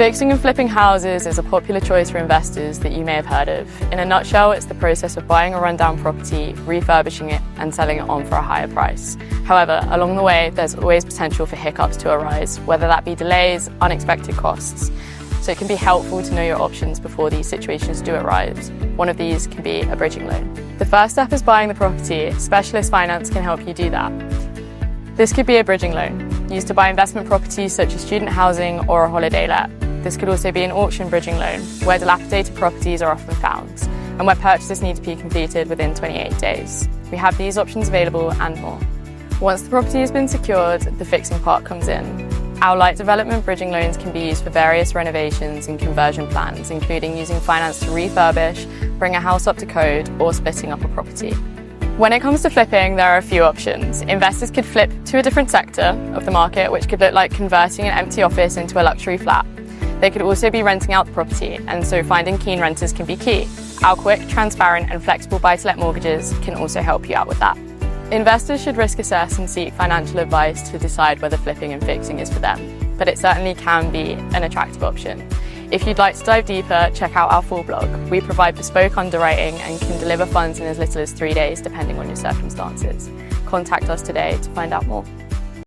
Fixing and flipping houses is a popular choice for investors that you may have heard of. In a nutshell, it's the process of buying a rundown property, refurbishing it, and selling it on for a higher price. However, along the way, there's always potential for hiccups to arise, whether that be delays, unexpected costs. So it can be helpful to know your options before these situations do arise. One of these can be a bridging loan. The first step is buying the property. Specialist finance can help you do that. This could be a bridging loan, used to buy investment properties such as student housing or a holiday let. This could also be an auction bridging loan, where dilapidated properties are often found, and where purchases need to be completed within 28 days. We have these options available and more. Once the property has been secured, the fixing part comes in. Our light development bridging loans can be used for various renovations and conversion plans, including using finance to refurbish, bring a house up to code, or splitting up a property. When it comes to flipping, there are a few options. Investors could flip to a different sector of the market, which could look like converting an empty office into a luxury flat. They could also be renting out the property, and so finding keen renters can be key. Our quick, transparent and flexible buy-to-let mortgages can also help you out with that. Investors should risk assess and seek financial advice to decide whether flipping and fixing is for them, but it certainly can be an attractive option. If you'd like to dive deeper, check out our full blog. We provide bespoke underwriting and can deliver funds in as little as 3 days, depending on your circumstances. Contact us today to find out more.